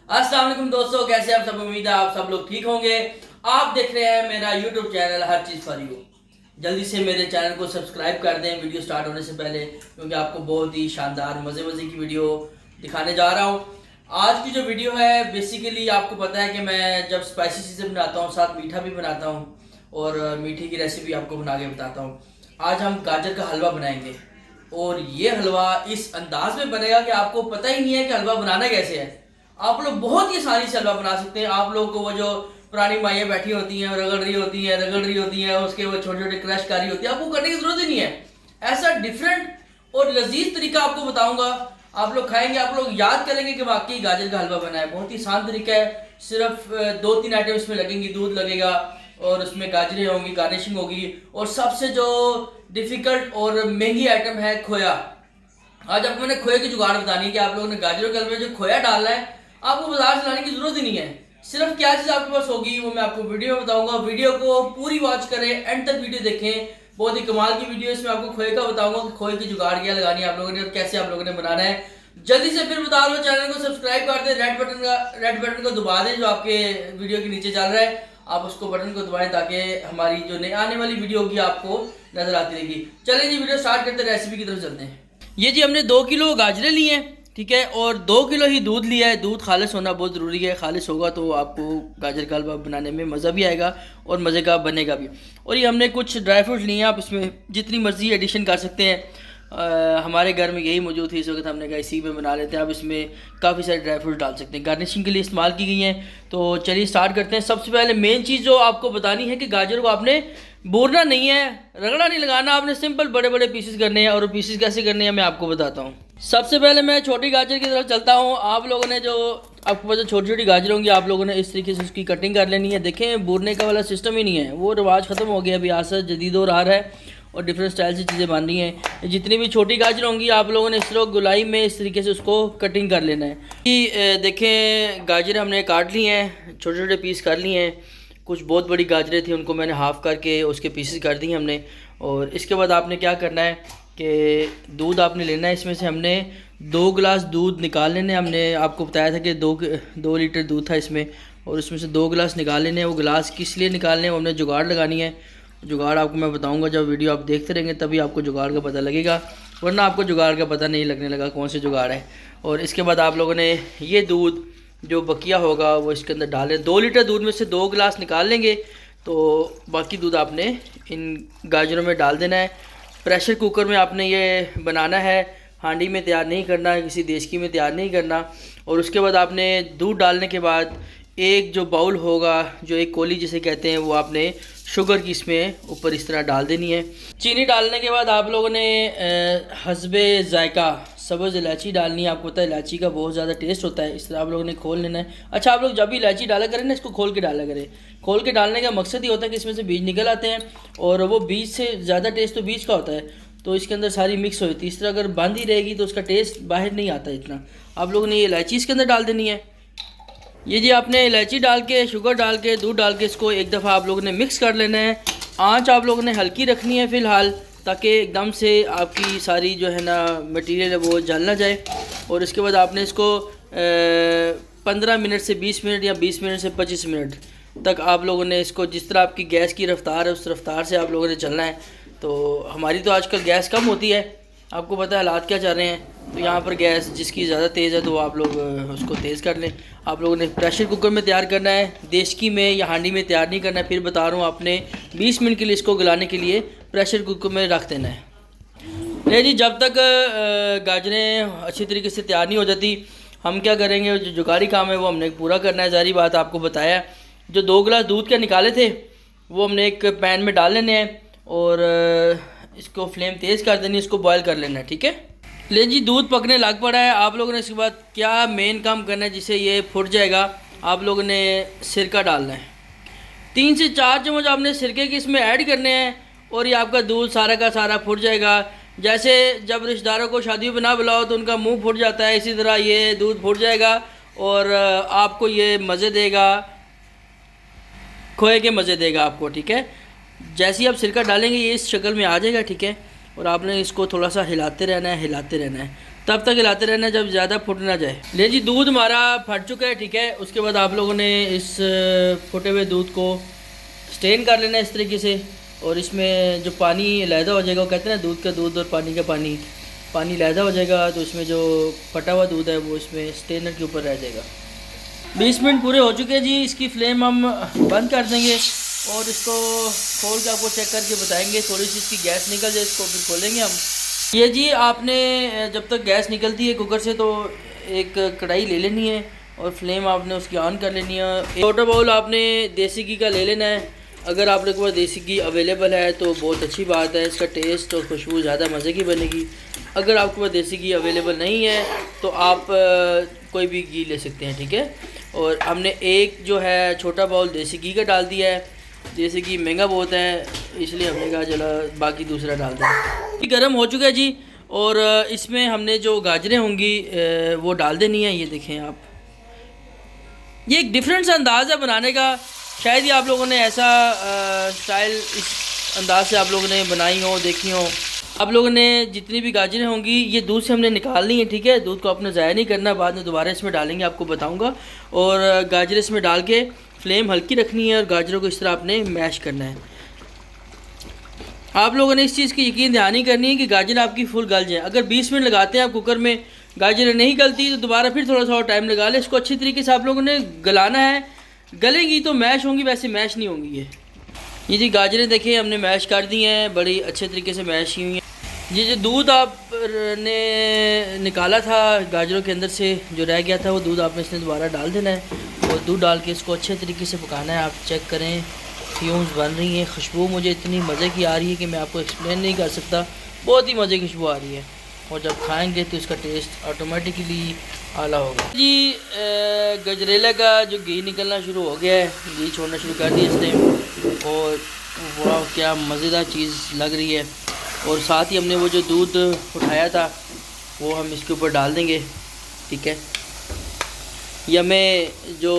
अस्सलाम वालेकुम दोस्तों, कैसे आप सब। उम्मीद है आप सब लोग ठीक होंगे। आप देख रहे हैं मेरा YouTube channel her cheese for you. जल्दी से मेरे चैनल को सब्सक्राइब कर दें वीडियो स्टार्ट होने से पहले, क्योंकि आपको बहुत ही शानदार मज़े मज़े की वीडियो दिखाने जा रहा हूँ। आज की जो वीडियो है बेसिकली आपको पता है कि मैं जब स्पाइसी चीज़ें बनाता हूँ साथ मीठा भी बनाता हूँ, और मीठी की रेसिपी आपको बना के बताता हूँ। आज हम गाजर का हलवा बनाएंगे, और ये हलवा इस अंदाज में बनेगा कि आपको पता ही नहीं है कि हलवा बनाना कैसे है। आप लोग बहुत ही आसानी से हलवा बना सकते हैं। आप लोगों को वो जो पुरानी माइयाँ बैठी होती हैं, रगड़ रही होती हैं, उसके वो छोटे छोटे क्रश कर रही होती है, आपको करने की जरूरत ही नहीं है। ऐसा डिफरेंट और लजीज तरीका आपको बताऊंगा। आप लोग खाएंगे, आप लोग याद करेंगे कि वाकई गाजर का हलवा बना है। बहुत ही आसान तरीका है, सिर्फ 2-3 आइटम इसमें लगेंगी। दूध लगेगा और उसमें गाजरें होंगी, गार्निशिंग होगी, और सबसे जो डिफिकल्ट और महंगी आइटम है खोया। आज आपको मैंने खोए की जुगाड़ बतानी है कि आप लोगों ने गाजरों के हलवे में जो खोया डालना है, आपको बाजार से लाने की जरूरत ही नहीं है। सिर्फ क्या चीज़ आपके पास होगी वो मैं आपको वीडियो में बताऊंगा। वीडियो को पूरी वॉच करें, एंड तक वीडियो देखें। बहुत ही कमाल की वीडियो, इसमें आपको खोए का बताऊंगा कि खोए की जुगाड़ क्या लगानी है आप लोगों ने और कैसे आप लोगों ने बनाना है। जल्दी से फिर बता दो, चैनल को सब्सक्राइब कर दें, रेड बटन को दबा दें जो आपके वीडियो के नीचे चल रहा है। आप उसको बटन को दबाएं ताकि हमारी जो नई आने वाली वीडियो होगी आपको नजर आती रहेगी। चलिए जी, वीडियो स्टार्ट करते हैं, रेसिपी की तरफ चलते हैं। ये जी हमने 2 किलो गाजरें ली हैं, ठीक है, और 2 किलो ही दूध लिया है। दूध खालिश होना बहुत ज़रूरी है, खालिश होगा तो आपको गाजर का हलवा बनाने में मज़ा भी आएगा और मज़े का बनेगा भी। और ये हमने कुछ ड्राई फ्रूट लिए हैं, आप इसमें जितनी मर्ज़ी एडिशन कर सकते हैं। हमारे घर में यही मौजूद थी इस वक्त, हमने कहा इसी में बना लेते हैं। आप इसमें काफ़ी सारे ड्राई फ्रूट डाल सकते हैं, गार्निशिंग के लिए इस्तेमाल की गई हैं। तो चलिए स्टार्ट करते हैं। सबसे पहले मेन चीज़ जो आपको बतानी है कि गाजर को आपने बोरना नहीं है, रगड़ा नहीं लगाना, आपने सिंपल बड़े बड़े पीसेस करने हैं। और पीसेस कैसे करने हैं मैं आपको बताता हूँ। सबसे पहले मैं छोटी गाजर की तरफ चलता हूँ। आप लोगों ने जो आपके पास जो छोटी छोटी गाजर होंगी, आप लोगों ने इस तरीके से उसकी कटिंग कर लेनी है। देखें, बोरने का वाला सिस्टम ही नहीं है, वो रिवाज ख़त्म हो गया। अभी आसर जदीद और आ रहा है और डिफरेंट स्टाइल से चीज़ें बन रही हैं। जितनी भी छोटी गाजर होंगी आप लोगों ने इस तरह गुलाई में इस तरीके से उसको कटिंग कर लेना है कि देखें, गाजर हमने काट ली हैं, छोटे छोटे पीस कर लिए हैं। कुछ बहुत बड़ी गाजरें थी, उनको मैंने हाफ़ करके उसके पीसेस कर दिए हमने। और इसके बाद आपने क्या करना है कि दूध आपने लेना है। इसमें से हमने 2 गिलास दूध निकाल लेने। हमने आपको बताया था कि 2 लीटर दूध था इसमें, और इसमें से 2 गिलास निकाल लेने हैं। वो गिलास किस लिए निकालने हैं, वो हमने जुगाड़ लगानी है। जुगाड़ आपको मैं बताऊंगा, जब वीडियो आप देखते रहेंगे तभी आपको जुगाड़ का पता लगेगा, वरना आपको जुगाड़ का पता नहीं लगने लगा कौन से जुगाड़ है। और इसके बाद आप लोगों ने ये दूध जो बकिया होगा वो इसके अंदर डालें। 2 लीटर दूध में से 2 गिलास निकाल लेंगे, तो बाकी दूध आपने इन गाजरों में डाल देना है। प्रेशर कुकर में आपने ये बनाना है, हांडी में तैयार नहीं करना, किसी देशकी में तैयार नहीं करना। और उसके बाद आपने दूध डालने के बाद एक जो बाउल होगा, जो एक कोली जिसे कहते हैं, वो आपने शुगर की इसमें ऊपर इस तरह डाल देनी है। चीनी डालने के बाद आप लोगों ने हस्बे जायका सब्ज़ इलायची डालनी है। आपको पता है इलायची का बहुत ज़्यादा टेस्ट होता है। इस तरह आप लोगों ने खोल लेना है। अच्छा, आप लोग जब भी इलायची डाला करें ना, इसको खोल के डाला करें। खोल के डालने का मकसद ये होता है कि इसमें से बीज निकल आते हैं, और वो बीज से ज़्यादा टेस्ट तो बीज का होता है, तो इसके अंदर सारी मिक्स होती है। इस तरह अगर बंद ही रहेगी तो उसका टेस्ट बाहर नहीं आता इतना। आप लोगों ने ये इलायची इसके अंदर डाल देनी है। ये जी आपने इलायची डाल के, शुगर डाल के, दूध डाल के इसको एक दफ़ा आप लोगों ने मिक्स कर लेना है। आंच आप लोगों ने हल्की रखनी है फ़िलहाल, ताकि एकदम से आपकी सारी जो है ना मटेरियल है वो जल ना जाए। और इसके बाद आपने इसको 15 मिनट से 20 मिनट या 20 मिनट से 25 मिनट तक आप लोगों ने इसको, जिस तरह आपकी गैस की रफ़्तार है उस रफ़्तार से आप लोगों ने चलना है। तो हमारी तो आजकल गैस कम होती है, आपको पता है हालात क्या चल रहे हैं, तो यहाँ पर गैस जिसकी ज़्यादा तेज़ है तो आप लोग उसको तेज़ कर लें। आप लोगों ने प्रेशर कुकर में तैयार करना है, देशकी में या हांडी में तैयार नहीं करना है। फिर बता रहा हूँ, आपने 20 मिनट के लिए इसको गलाने के लिए प्रेशर कुकर में रख देना है। नहीं जी, जब तक गाजरें अच्छी तरीके से तैयार नहीं हो जाती, हम क्या करेंगे, जो जुगाड़ी काम है वो हमने पूरा करना है। जारी बात आपको बताया, जो 2 गिलास दूध के निकाले थे वो हमने एक पैन में डाल लेने हैं, और इसको फ्लेम तेज़ कर देनी, इसको बॉयल कर लेना है, ठीक है। ले जी, दूध पकने लग पड़ा है। आप लोगों ने इसके बाद क्या मेन काम करना है, जिससे ये फुट जाएगा, आप लोगों ने सिरका डालना है। 3 से 4 चम्मच आपने सिरके के इसमें ऐड करने हैं, और ये आपका दूध सारा का सारा फुट जाएगा। जैसे जब रिश्तेदारों को शादियों में ना बुलाओ तो उनका मुंह फुट जाता है, इसी तरह ये दूध फुट जाएगा और आपको ये मज़े देगा, खोए के मज़े देगा आपको, ठीक है। जैसे ही आप सिरका डालेंगे ये इस शक्ल में आ जाएगा, ठीक है। और आपने इसको थोड़ा सा हिलाते रहना है, हिलाते रहना है, तब तक हिलाते रहना जब ज़्यादा फुट ना जाए। ले जी, दूध हमारा फट चुका है, ठीक है। उसके बाद आप लोगों ने इस फटे हुए दूध को स्टेन कर लेना इस तरीके से, और इसमें जो पानी अलहदा हो जाएगा, वो कहते हैं ना दूध का दूध और पानी का पानी, पानी अलहदा हो जाएगा, तो इसमें जो फटा हुआ दूध है वो इसमें स्टेनर के ऊपर रह जाएगा। 20 मिनट पूरे हो चुके हैं जी। इसकी फ्लेम हम बंद कर देंगे और इसको खोल के आपको चेक करके बताएंगे। थोड़ी सी इसकी गैस निकल जाए, इसको फिर खोलेंगे हम। ये जी, आपने जब तक गैस निकलती है कुकर से तो एक कढ़ाई ले लेनी है और फ्लेम आपने उसकी ऑन कर लेनी है। एक छोटा बाउल आपने देसी घी का ले लेना है। अगर आप लोग के पास देसी घी अवेलेबल है तो बहुत अच्छी बात है, इसका टेस्ट और खुशबू ज़्यादा मज़े की बनेगी। अगर आपके पास देसी घी अवेलेबल नहीं है तो आप कोई भी घी ले सकते हैं, ठीक है। और हमने एक जो है छोटा बाउल देसी घी का डाल दिया है। देसी घी महंगा बहुत है, इसलिए हमने कहा चलो बाकी दूसरा डाल दें। ये गर्म हो चुका है जी, और इसमें हमने जो गाजरें होंगी वो डाल देनी है। ये देखें आप, ये एक डिफरेंट सा अंदाज़ है बनाने का। शायद ही आप लोगों ने ऐसा स्टाइल इस अंदाज से आप लोगों ने बनाई हो, देखी हो। आप लोगों ने जितनी भी गाजरें होंगी ये दूध से हमने निकालनी है, ठीक है। दूध को आपने ज़ाया नहीं करना, बाद में दोबारा इसमें डालेंगे, आपको बताऊंगा। और गाजरें इसमें डाल के फ्लेम हल्की रखनी है और गाजरों को इस तरह आपने मैश करना है। आप लोगों ने इस चीज़ की यकीन दहानी करनी है कि गाजर आपकी फुल गल जाए। अगर 20 मिनट लगाते हैं आप कुकर में, गाजरें नहीं गलती तो दोबारा फिर थोड़ा सा और टाइम लगा लें। इसको अच्छी तरीके से आप लोगों ने गलाना है। गलेंगी तो मैश होंगी, वैसे मैश नहीं होंगी। ये जी गाजरें देखिए हमने मैश कर दी हैं, बड़ी अच्छे तरीके से मैश की हुई हैं। ये जो दूध आपने निकाला था गाजरों के अंदर से, जो रह गया था, वो दूध आपने इसमें दोबारा डाल देना है और दूध डाल के इसको अच्छे तरीके से पकाना है। आप चेक करें, फ्यूम्स बन रही हैं, खुशबू मुझे इतनी मज़े की आ रही है कि मैं आपको एक्सप्लेन नहीं कर सकता। बहुत ही मज़े की खुशबू आ रही है, और जब खाएंगे तो इसका टेस्ट ऑटोमेटिकली आला होगा जी। गजरेला का जो घी निकलना शुरू हो गया है, घी छोड़ना शुरू कर दिया इसने, और वाह क्या मज़ेदार चीज़ लग रही है। और साथ ही हमने वो जो दूध उठाया था वो हम इसके ऊपर डाल देंगे, ठीक है। ये हमें जो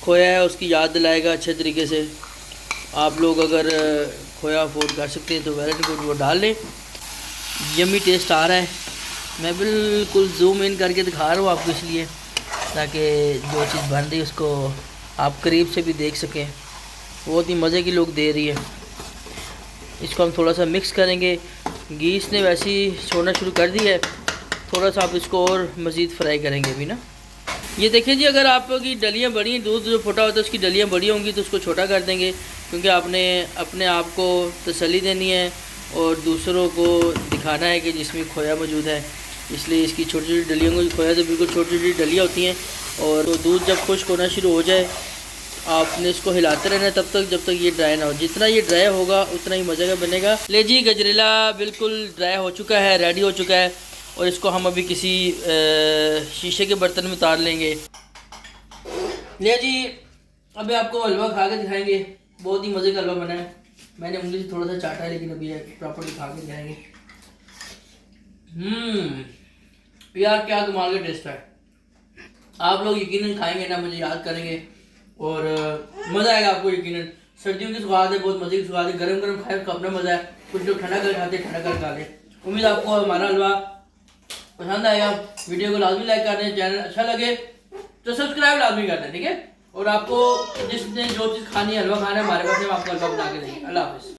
खोया है उसकी याद दिलाएगा अच्छे तरीके से। आप लोग अगर खोया अफोर्ड कर सकते हैं तो वेरी गुड, वो डाल लें। यम्मी टेस्ट आ रहा है। मैं बिल्कुल जूम इन करके दिखा रहा हूँ आपको, इसलिए ताकि जो चीज़ बन रही है उसको आप करीब से भी देख सकें। बहुत ही मज़े की लोग दे रही है। इसको हम थोड़ा सा मिक्स करेंगे। घी इसने वैसे ही छोड़ना शुरू कर दिया है, थोड़ा सा आप इसको और मज़ीद फ्राई करेंगे अभी ना। ये देखिए जी, अगर आपकी डलियाँ बड़ी हैं, दूध जो फटा होता है उसकी डलियाँ बड़ी होंगी तो उसको छोटा कर देंगे, क्योंकि आपने अपने आप को तसल्ली देनी है और दूसरों को दिखाना है कि जिसमें खोया मौजूद है। इसलिए इसकी छोटी छोटी डलियों को, खोया तो बिल्कुल छोटी छोटी डलियाँ होती हैं। और तो दूध जब खुश्क होना शुरू हो जाए आपने इसको हिलाते रहना है तब तक जब तक ये ड्राई ना हो। जितना ये ड्राई होगा उतना ही मज़े का बनेगा। ले जी, गजरेला बिल्कुल ड्राई हो चुका है, रेडी हो चुका है, और इसको हम अभी किसी शीशे के बर्तन में उतार लेंगे। ले जी, अभी आपको हलवा खा के दिखाएंगे। बहुत ही मज़े का हलवा बना है। मैंने उंगली से थोड़ा सा चाटा है, लेकिन अभी प्रॉपर्ली खा के दिखाएंगे। यार क्या कमाल का टेस्ट है। आप लोग यकीनन खाएंगे ना, मुझे याद करेंगे और मज़ा आएगा आपको यकीनन। सर्दियों की स्वाद है, बहुत मज़े की स्वाद है। गरम गरम खाए उसका अपना मज़ा है। कुछ लोग ठंडा कर खाते, ठंडा कर खा लें। उम्मीद आपको हमारा हलवा पसंद आएगा। वीडियो को लाजमी लाइक कर दें, चैनल अच्छा लगे तो सब्सक्राइब लाजमी कर दें, ठीक है। और आपको जिसने जो चीज़ खानी है, हलवा खाना है, हमारे पास हम आपको हलवा बना के देंगे। अल्लाह हाफ़िज़।